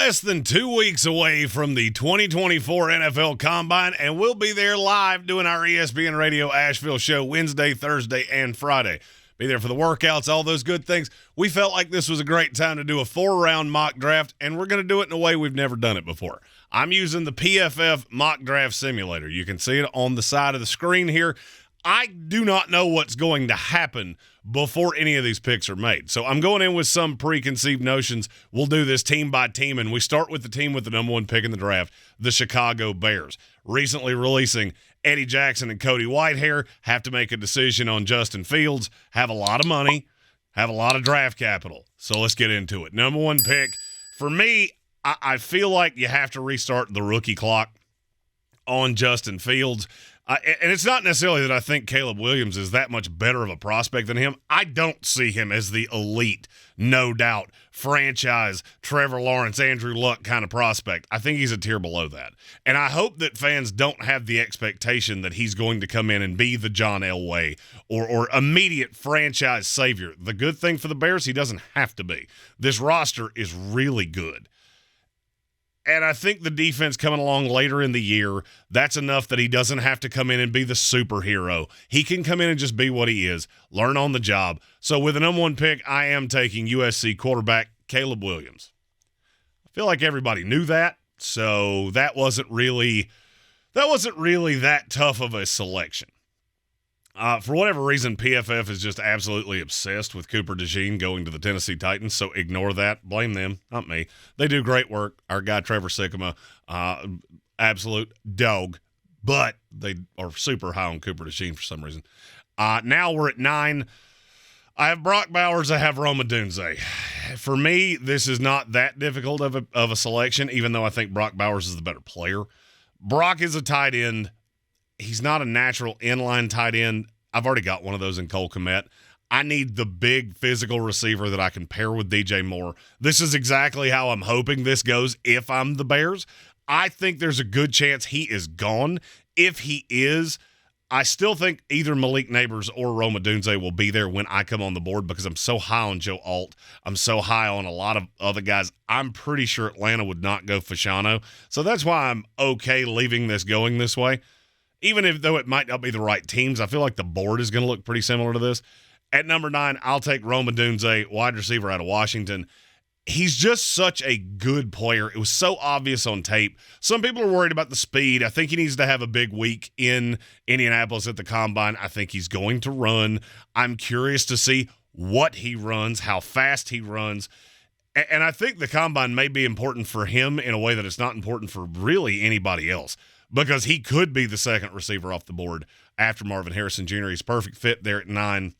less than 2 weeks away from the 2024 NFL Combine, and we'll be there live doing our ESPN Radio Asheville show Wednesday, Thursday, and Friday. Be there for the workouts, all those good things. We felt like this was a great time to do a 4-round mock draft, and we're going to do it in a way we've never done it before. I'm using the PFF mock draft simulator. You can see it on the side of the screen here. I do not know what's going to happen before any of these picks are made. So I'm going in with some preconceived notions. We'll do this team by team, and we start with the team with the number one pick in the draft, the Chicago Bears. Recently releasing Eddie Jackson and Cody Whitehair, have to make a decision on Justin Fields, have a lot of money, have a lot of draft capital. So let's get into it. Number one pick. For me, I feel like you have to restart the rookie clock on Justin Fields. And it's not necessarily that I think Caleb Williams is that much better of a prospect than him. I don't see him as the elite, no doubt, franchise, Trevor Lawrence, Andrew Luck kind of prospect. I think he's a tier below that. And I hope that fans don't have the expectation that he's going to come in and be the John Elway or immediate franchise savior. The good thing for the Bears, he doesn't have to be. This roster is really good. And I think the defense coming along later in the year, that's enough that he doesn't have to come in and be the superhero. He can come in and just be what he is, learn on the job. So with the number one pick, I am taking USC quarterback Caleb Williams. I feel like everybody knew that, so that wasn't really that tough of a selection. For whatever reason, PFF is just absolutely obsessed with Cooper DeJean going to the Tennessee Titans, so ignore that. Blame them, not me. They do great work. Our guy Trevor Sikkema, absolute dog, but they are super high on Cooper DeJean for some reason. Now we're at 9. I have Brock Bowers. I have Rome Odunze. For me, this is not that difficult of a selection, even though I think Brock Bowers is the better player. Brock is a tight end. He's not a natural inline tight end. I've already got one of those in Cole Kmet. I need the big physical receiver that I can pair with DJ Moore. This is exactly how I'm hoping this goes if I'm the Bears. I think there's a good chance he is gone. If he is, I still think either Malik Neighbors or Rome Odunze will be there when I come on the board because I'm so high on Joe Alt. I'm so high on a lot of other guys. I'm pretty sure Atlanta would not go Fasciano. So that's why I'm okay leaving this going this way. Even though it might not be the right teams, I feel like the board is going to look pretty similar to this. At number 9, I'll take Rome Odunze, wide receiver out of Washington. He's just such a good player. It was so obvious on tape. Some people are worried about the speed. I think he needs to have a big week in Indianapolis at the Combine. I think he's going to run. I'm curious to see what he runs, how fast he runs. And I think the Combine may be important for him in a way that it's not important for really anybody else. Because he could be the second receiver off the board after Marvin Harrison Jr. He's perfect fit there at 9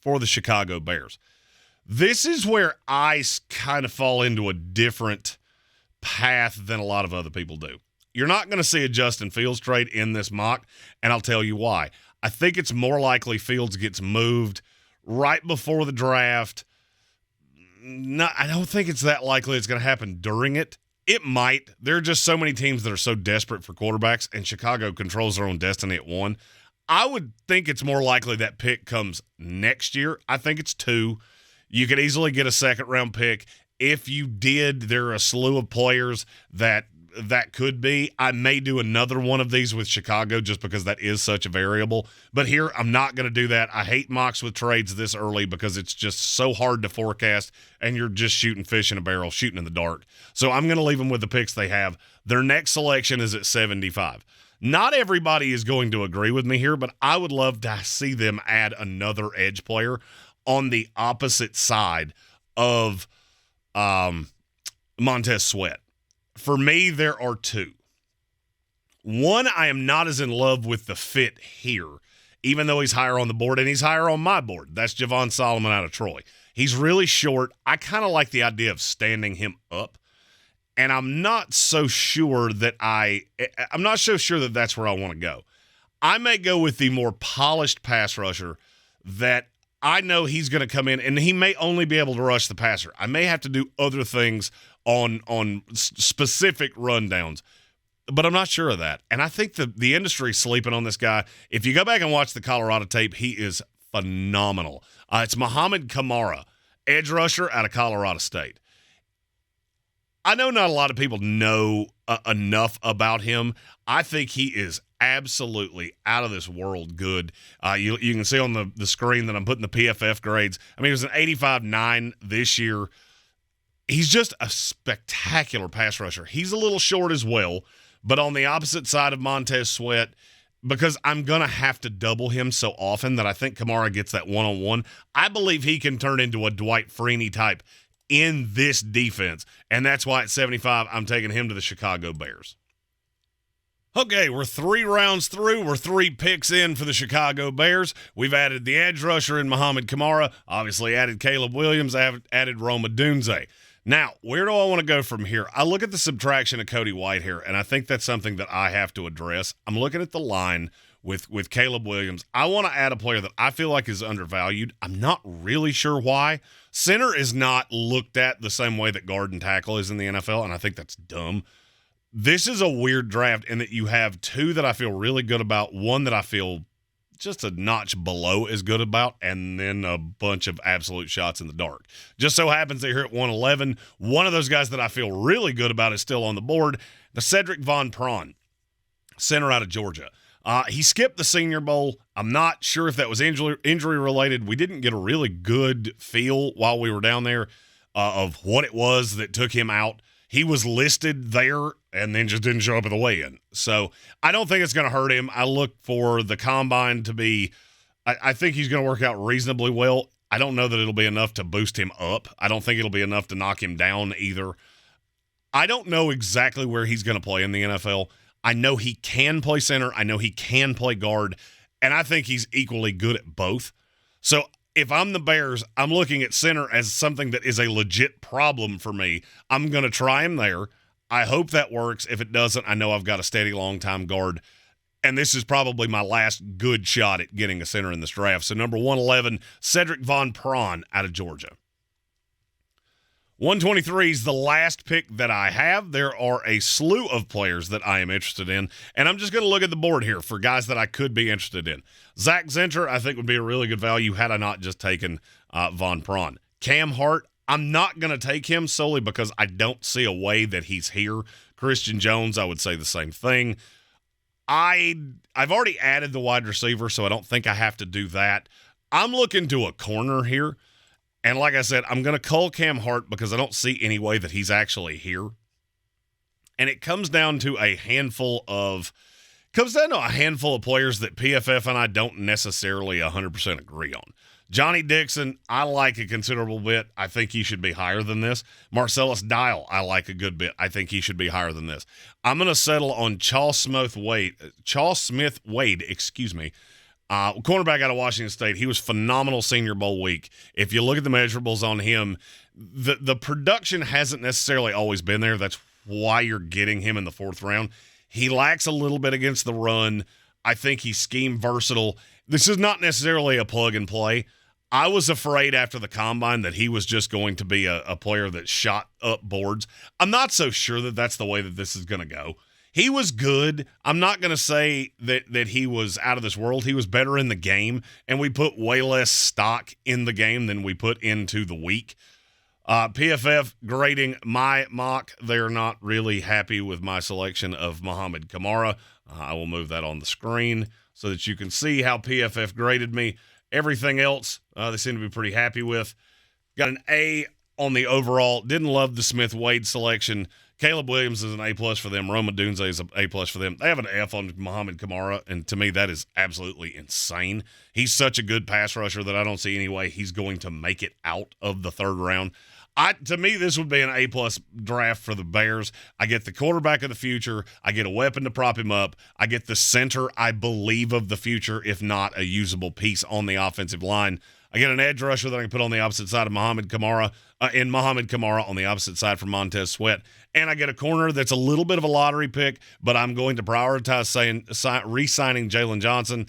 for the Chicago Bears. This is where I kind of fall into a different path than a lot of other people do. You're not going to see a Justin Fields trade in this mock, and I'll tell you why. I think it's more likely Fields gets moved right before the draft. I don't think it's that likely it's going to happen during it. It might. There are just so many teams that are so desperate for quarterbacks, and Chicago controls their own destiny at 1. I would think it's more likely that pick comes next year. I think it's 2. You could easily get a second-round pick. If you did, there are a slew of players that could be. I may do another one of these with Chicago just because that is such a variable. But here, I'm not going to do that. I hate mocks with trades this early because it's just so hard to forecast, and you're just shooting fish in a barrel, shooting in the dark. So I'm going to leave them with the picks they have. Their next selection is at 75. Not everybody is going to agree with me here, but I would love to see them add another edge player on the opposite side of Montez Sweat. For me, there are 2. One, I am not as in love with the fit here, even though he's higher on the board, and he's higher on my board. That's Javon Solomon out of Troy. He's really short. I kind of like the idea of standing him up, and I'm not so sure that that's where I want to go. I may go with the more polished pass rusher that I know he's going to come in, and he may only be able to rush the passer. I may have to do other things on specific rundowns, but I'm not sure of that. And I think the industry's sleeping on this guy. If you go back and watch the Colorado tape, he is phenomenal. It's Mohamed Kamara, edge rusher out of Colorado State. I know not a lot of people know enough about him. I think he is absolutely out of this world good. You can see on the screen that I'm putting the PFF grades. I mean, it was an 85.9 this year. He's just a spectacular pass rusher. He's a little short as well, but on the opposite side of Montez Sweat, because I'm going to have to double him so often that I think Kamara gets that one-on-one, I believe he can turn into a Dwight Freeney type in this defense, and that's why at 75, I'm taking him to the Chicago Bears. Okay, we're 3 rounds through. We're 3 picks in for the Chicago Bears. We've added the edge rusher in Mohamed Kamara, obviously added Caleb Williams, added Rome Odunze. Now, where do I want to go from here? I look at the subtraction of Cody Whitehair, and I think that's something that I have to address. I'm looking at the line with Caleb Williams. I want to add a player that I feel like is undervalued. I'm not really sure why. Center is not looked at the same way that guard and tackle is in the NFL, and I think that's dumb. This is a weird draft in that you have 2 that I feel really good about, 1 that I feel just a notch below as good about, and then a bunch of absolute shots in the dark. Just so happens that here at 111, one of those guys that I feel really good about is still on the board, the Sedrick Von Pran, center out of Georgia. He skipped the Senior Bowl. I'm not sure if that was injury related. We didn't get a really good feel while we were down there of what it was that took him out. He was listed there and then just didn't show up at the weigh-in. So I don't think it's going to hurt him. I look for the combine to be I think he's going to work out reasonably well. I don't know that it'll be enough to boost him up. I don't think it'll be enough to knock him down either. I don't know exactly where he's going to play in the NFL. I know he can play center. I know he can play guard. And I think he's equally good at both. So if I'm the Bears, I'm looking at center as something that is a legit problem for me. I'm going to try him there. I hope that works. If it doesn't, I know I've got a steady long-time guard. And this is probably my last good shot at getting a center in this draft. So number 111, Sedrick Von Pran out of Georgia. 123 is the last pick that I have. There are a slew of players that I am interested in, and I'm just going to look at the board here for guys that I could be interested in. Zach Zinter, I think, would be a really good value had I not just taken Von Pran. Cam Hart, I'm not going to take him solely because I don't see a way that he's here. Christian Jones, I would say the same thing. I've already added the wide receiver, so I don't think I have to do that. I'm looking to a corner here. And like I said, I'm going to call Cam Hart because I don't see any way that he's actually here. And it comes down to a handful of players that PFF and I don't necessarily 100% agree on. Johnny Dixon, I like a considerable bit. I think he should be higher than this. Marcellus Dial, I like a good bit. I think he should be higher than this. I'm going to settle on Chau Smith Wade, cornerback out of Washington State. He was phenomenal Senior Bowl week. If you look at the measurables on him, the production hasn't necessarily always been there. That's why you're getting him in the 4th round. He lacks a little bit against the run. I think he's scheme versatile. This is not necessarily a plug and play. I was afraid after the combine that he was just going to be a player that shot up boards. I'm not so sure that that's the way that this is going to go. He was good. I'm not going to say that he was out of this world. He was better in the game, and we put way less stock in the game than we put into the week. PFF grading my mock. They're not really happy with my selection of Mohamed Kamara. I will move that on the screen so that you can see how PFF graded me. Everything else, they seem to be pretty happy with. Got an A on the overall. Didn't love the Smith-Wade selection. Caleb Williams is an A+ for them. Rome Odunze is an A+ for them. They have an F on Mohamed Kamara, and to me, that is absolutely insane. He's such a good pass rusher that I don't see any way he's going to make it out of the 3rd round. To me, this would be an A+ draft for the Bears. I get the quarterback of the future. I get a weapon to prop him up. I get the center, I believe, of the future, if not a usable piece on the offensive line. I get an edge rusher that I can put on the opposite side of Mohamed Kamara, on the opposite side from Montez Sweat. And I get a corner that's a little bit of a lottery pick, but I'm going to prioritize re-signing Jalen Johnson.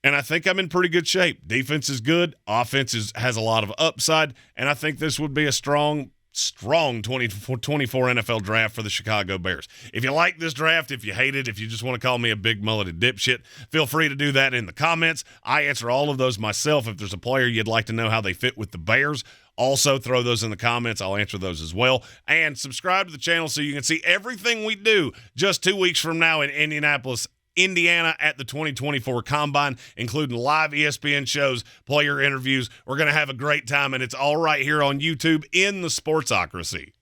And I think I'm in pretty good shape. Defense is good. Offense has a lot of upside. And I think this would be a strong 2024 NFL draft for the Chicago Bears. If you like this draft, if you hate it, if you just want to call me a big mulleted dipshit, feel free to do that in the comments. I answer all of those myself. If there's a player you'd like to know how they fit with the Bears, Also, throw those in the comments. I'll answer those as well. And subscribe to the channel so you can see everything we do just 2 weeks from now in Indianapolis, Indiana at the 2024 Combine, including live ESPN shows, player interviews. We're going to have a great time, and it's all right here on YouTube in the Sportsocracy.